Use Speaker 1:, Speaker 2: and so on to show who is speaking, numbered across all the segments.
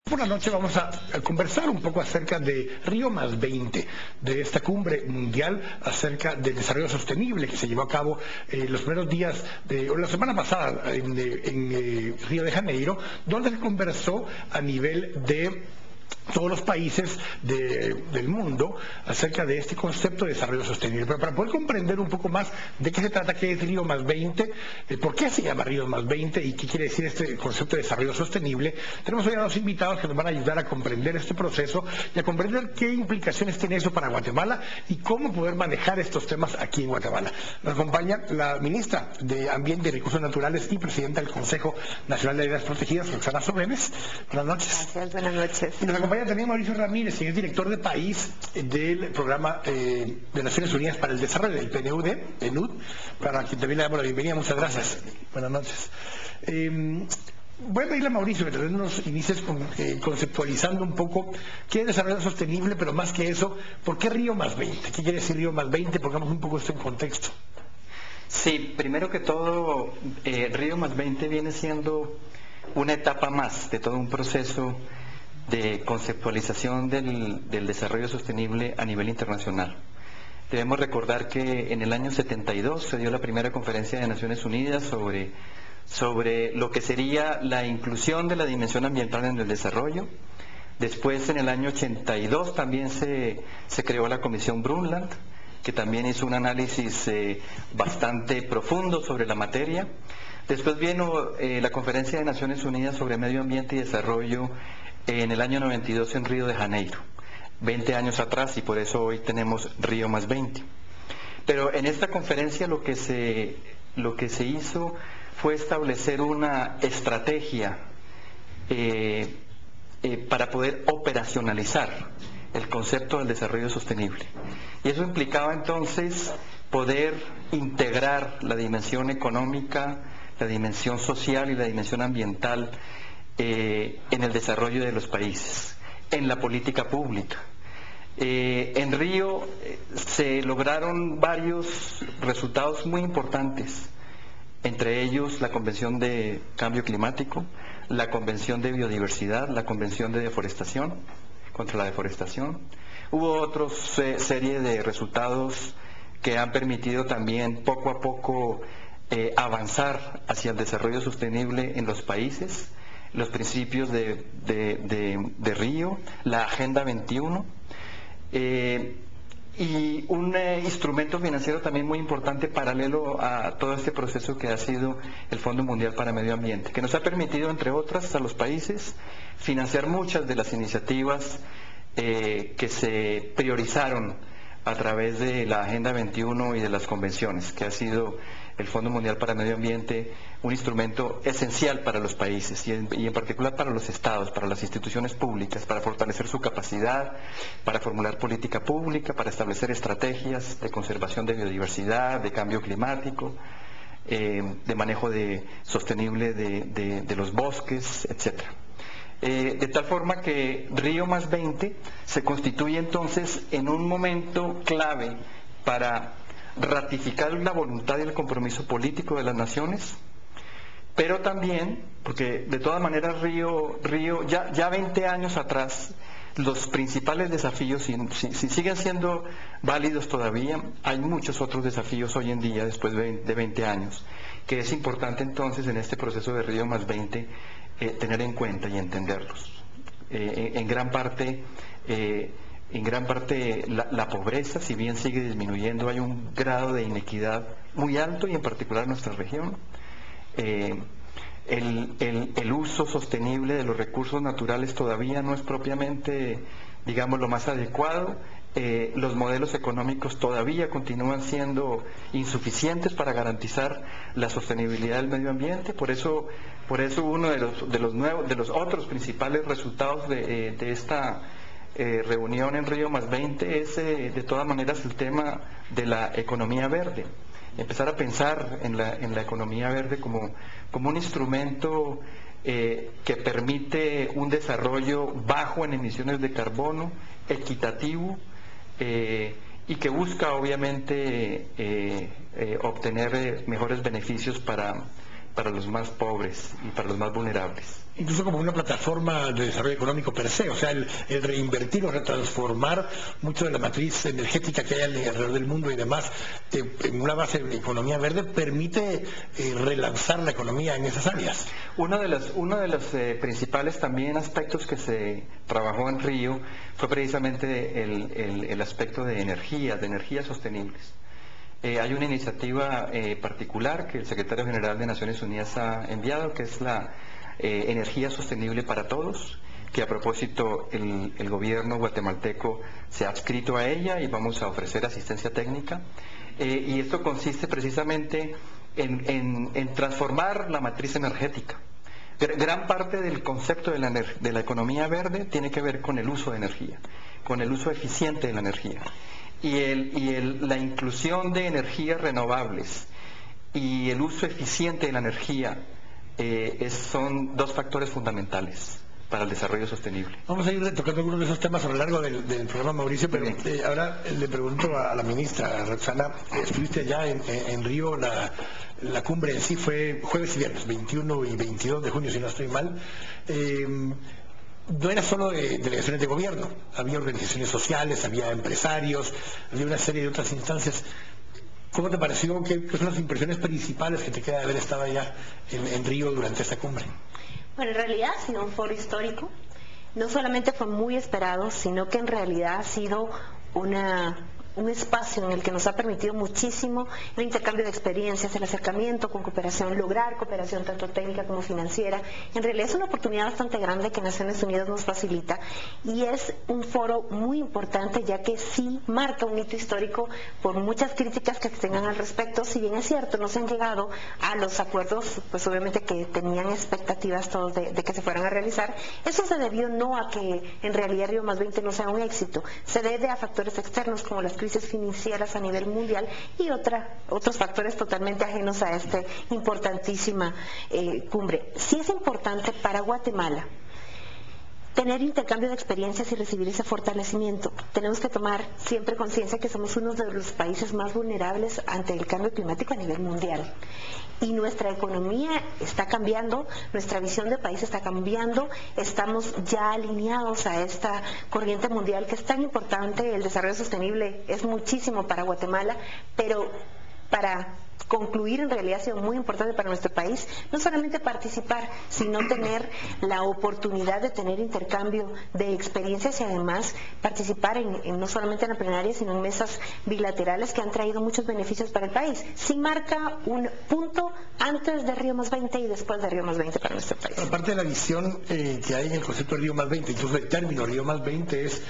Speaker 1: Por la noche vamos a conversar un poco acerca de Río+20, de esta cumbre mundial acerca del desarrollo sostenible que se llevó a cabo los primeros días o la semana pasada en Río de Janeiro, donde se conversó a nivel de todos los países del mundo acerca de este concepto de desarrollo sostenible. Pero para poder comprender un poco más de qué se trata, qué es Río+20, por qué se llama Río+20 y qué quiere decir este concepto de desarrollo sostenible, tenemos hoy a dos invitados que nos van a ayudar a comprender este proceso y a comprender qué implicaciones tiene eso para Guatemala y cómo poder manejar estos temas aquí en Guatemala. Nos acompaña la ministra de Ambiente y Recursos Naturales y presidenta del Consejo Nacional de Áreas Protegidas, Roxana Sobenes. Buenas noches.
Speaker 2: Gracias, buenas noches.
Speaker 1: Y nos acompaña también Mauricio Ramírez, quien es director de país del Programa de Naciones Unidas para el Desarrollo, del PNUD, para quien también le damos la bienvenida. Muchas gracias. Buenas noches. Voy a pedirle a Mauricio que tal vez nos inicies conceptualizando un poco qué es desarrollo sostenible, pero más que eso, ¿por qué Río+20? ¿Qué quiere decir Río+20? Pongamos un poco esto en contexto.
Speaker 3: Sí, primero que todo, Río+20 viene siendo una etapa más de todo un proceso de conceptualización del desarrollo sostenible a nivel internacional. Debemos recordar que en el año 72 se dio la primera conferencia de Naciones Unidas sobre lo que sería la inclusión de la dimensión ambiental en el desarrollo. Después, en el año 82, también se creó la Comisión Brundtland, que también hizo un análisis bastante profundo sobre la materia. Después vino la Conferencia de Naciones Unidas sobre Medio Ambiente y Desarrollo en el año 92 en Río de Janeiro, 20 años atrás, y por eso hoy tenemos Río+20. Pero en esta conferencia lo que se hizo fue establecer una estrategia para poder operacionalizar el concepto del desarrollo sostenible. Y eso implicaba entonces poder integrar la dimensión económica, la dimensión social y la dimensión ambiental en el desarrollo de los países, en la política pública. En Río se lograron varios resultados muy importantes, entre ellos la Convención de Cambio Climático, la Convención de Biodiversidad, la Convención de Deforestación, contra la deforestación. Hubo otra serie de resultados que han permitido también poco a poco avanzar hacia el desarrollo sostenible en los países, los principios de Río, la Agenda 21, y un instrumento financiero también muy importante paralelo a todo este proceso que ha sido el Fondo Mundial para Medio Ambiente, que nos ha permitido, entre otras, a los países financiar muchas de las iniciativas que se priorizaron a través de la Agenda 21 y de las convenciones, que ha sido el Fondo Mundial para Medio Ambiente un instrumento esencial para los países y en particular para los estados, para las instituciones públicas, para fortalecer su capacidad, para formular política pública, para establecer estrategias de conservación de biodiversidad, de cambio climático, de manejo sostenible de los bosques, etcétera. De tal forma que Río+20 se constituye entonces en un momento clave para ratificar la voluntad y el compromiso político de las naciones, pero también, porque de todas maneras Río ya 20 años atrás, los principales desafíos, si siguen siendo válidos todavía, hay muchos otros desafíos hoy en día, después de 20 años, que es importante entonces en este proceso de Río+20 tener en cuenta y entenderlos. En gran parte la pobreza, si bien sigue disminuyendo, hay un grado de inequidad muy alto y en particular en nuestra región. El uso sostenible de los recursos naturales todavía no es propiamente, digamos, lo más adecuado. Los modelos económicos todavía continúan siendo insuficientes para garantizar la sostenibilidad del medio ambiente. Por eso uno de los otros principales resultados de esta reunión en Río+20 es de todas maneras el tema de la economía verde. Empezar a pensar en la economía verde como un instrumento que permite un desarrollo bajo en emisiones de carbono, equitativo, y que busca obviamente obtener mejores beneficios para para los más pobres y para los más vulnerables.
Speaker 1: Incluso como una plataforma de desarrollo económico per se, o sea, el reinvertir o retransformar mucho de la matriz energética que hay alrededor del mundo y demás en una base de economía verde permite relanzar la economía en esas áreas.
Speaker 3: Uno de los principales también aspectos que se trabajó en Río fue precisamente el aspecto de energías sostenibles. Hay una iniciativa particular que el secretario general de Naciones Unidas ha enviado, que es la energía sostenible para todos, que a propósito el gobierno guatemalteco se ha adscrito a ella y vamos a ofrecer asistencia técnica. Y esto consiste precisamente en transformar la matriz energética. Gran parte del concepto de la economía verde tiene que ver con el uso de energía, con el uso eficiente de la energía. La inclusión de energías renovables y el uso eficiente de la energía son dos factores fundamentales para el desarrollo sostenible.
Speaker 1: Vamos a ir tocando algunos de esos temas a lo largo del programa, Mauricio, pero ahora le pregunto a la ministra Roxana, estuviste allá en Río, la cumbre en sí fue jueves y viernes, 21 y 22 de junio, si no estoy mal. No era solo de delegaciones de gobierno, había organizaciones sociales, había empresarios, había una serie de otras instancias. ¿Cómo te pareció? ¿Qué son las impresiones principales que te queda de haber estado allá en Río durante esta cumbre?
Speaker 2: Bueno, en realidad ha sido un foro histórico. No solamente fue muy esperado, sino que en realidad ha sido un espacio en el que nos ha permitido muchísimo el intercambio de experiencias, el acercamiento con cooperación, lograr cooperación tanto técnica como financiera. En realidad es una oportunidad bastante grande que Naciones Unidas nos facilita y es un foro muy importante ya que sí marca un hito histórico por muchas críticas que se tengan al respecto. Si bien es cierto, no se han llegado a los acuerdos, pues obviamente que tenían expectativas todos de que se fueran a realizar. Eso se debió no a que en realidad Río +20 no sea un éxito, se debe a factores externos como las crisis financieras a nivel mundial y otros factores totalmente ajenos a esta importantísima cumbre. Sí es importante para Guatemala tener intercambio de experiencias y recibir ese fortalecimiento. Tenemos que tomar siempre conciencia que somos uno de los países más vulnerables ante el cambio climático a nivel mundial. Y nuestra economía está cambiando, nuestra visión de país está cambiando, estamos ya alineados a esta corriente mundial que es tan importante. El desarrollo sostenible es muchísimo para Guatemala, pero para concluir en realidad ha sido muy importante para nuestro país, no solamente participar, sino tener la oportunidad de tener intercambio de experiencias y además participar no solamente en la plenaria, sino en mesas bilaterales que han traído muchos beneficios para el país. Sí marca un punto antes de Río +20 y después de Río +20 para nuestro país.
Speaker 1: Aparte de la visión que hay en el concepto de Río +20, incluso el término Río +20 es,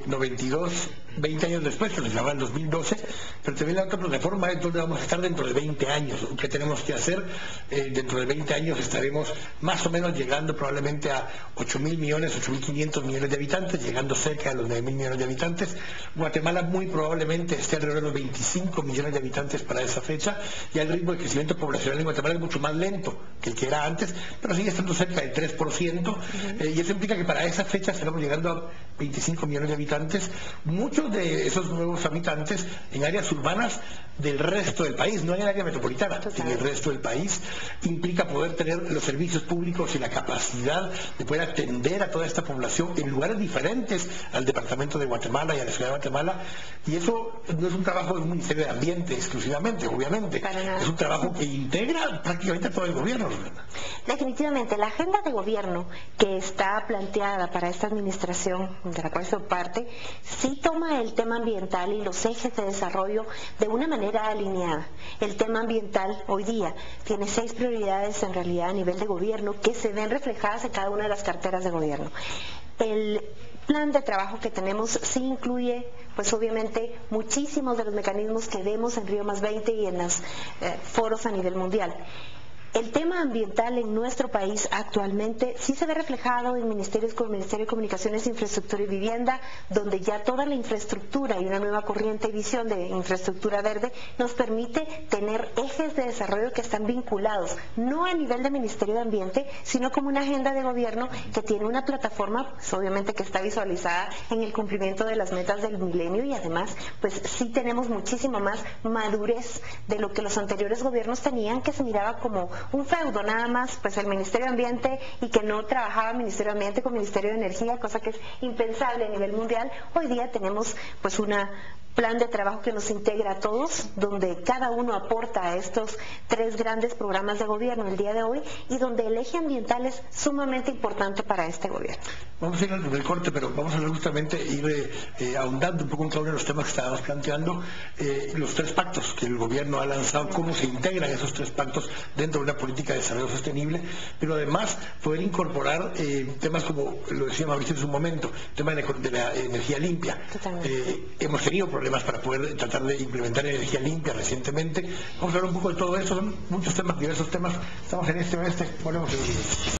Speaker 1: 92, 20 años después, que nos llamaba el 2012, pero también la otra plataforma es donde vamos a estar dentro de 20 años. ¿Qué tenemos que hacer? Dentro de 20 años estaremos más o menos llegando probablemente a 8.000 millones, 8.500 millones de habitantes, llegando cerca de los 9.000 millones de habitantes. Guatemala muy probablemente esté alrededor de los 25 millones de habitantes para esa fecha, y el ritmo de crecimiento poblacional en Guatemala es mucho más lento que el que era antes, pero sigue estando cerca del 3%, y eso implica que para esa fecha estaremos llegando a 25 millones de habitantes, muchos de esos nuevos habitantes en áreas urbanas del resto del país, no en el área metropolitana, en el resto del país. Implica poder tener los servicios públicos y la capacidad de poder atender a toda esta población en lugares diferentes al departamento de Guatemala y a la ciudad de Guatemala, y eso no es un trabajo del Ministerio de Ambiente exclusivamente, obviamente, es un trabajo que integra prácticamente a todo el gobierno.
Speaker 2: Definitivamente, la agenda de gobierno que está planteada para esta administración, de la cual soy parte, sí toma el tema ambiental y los ejes de desarrollo de una manera alineada. El tema ambiental hoy día tiene 6 prioridades en realidad a nivel de gobierno que se ven reflejadas en cada una de las carteras de gobierno. El plan de trabajo que tenemos sí incluye, pues obviamente, muchísimos de los mecanismos que vemos en Río +20 y en los foros a nivel mundial. El tema ambiental en nuestro país actualmente sí se ve reflejado en ministerios como el Ministerio de Comunicaciones, Infraestructura y Vivienda, donde ya toda la infraestructura y una nueva corriente y visión de infraestructura verde nos permite tener ejes de desarrollo que están vinculados, no a nivel de Ministerio de Ambiente, sino como una agenda de gobierno que tiene una plataforma, pues obviamente que está visualizada en el cumplimiento de las metas del milenio, y además pues sí tenemos muchísimo más madurez de lo que los anteriores gobiernos tenían, que se miraba como un feudo nada más, pues el Ministerio de Ambiente, y que no trabajaba Ministerio de Ambiente con Ministerio de Energía, cosa que es impensable a nivel mundial. Hoy día tenemos pues una plan de trabajo que nos integra a todos, donde cada uno aporta a estos 3 grandes programas de gobierno el día de hoy, y donde el eje ambiental es sumamente importante para este gobierno.
Speaker 1: Vamos a ir al primer corte, pero vamos a hablar justamente, ir ahondando un poco en cada uno de los temas que estábamos planteando, los 3 pactos que el gobierno ha lanzado, cómo se integran esos 3 pactos dentro de una política de desarrollo sostenible, pero además poder incorporar temas como lo decía Mauricio en su momento, el tema de la energía limpia. Hemos tenido problemas para poder tratar de implementar energía limpia recientemente. Vamos a hablar un poco de todo eso, son muchos temas, diversos temas. Estamos en este oeste, volvemos en un minuto.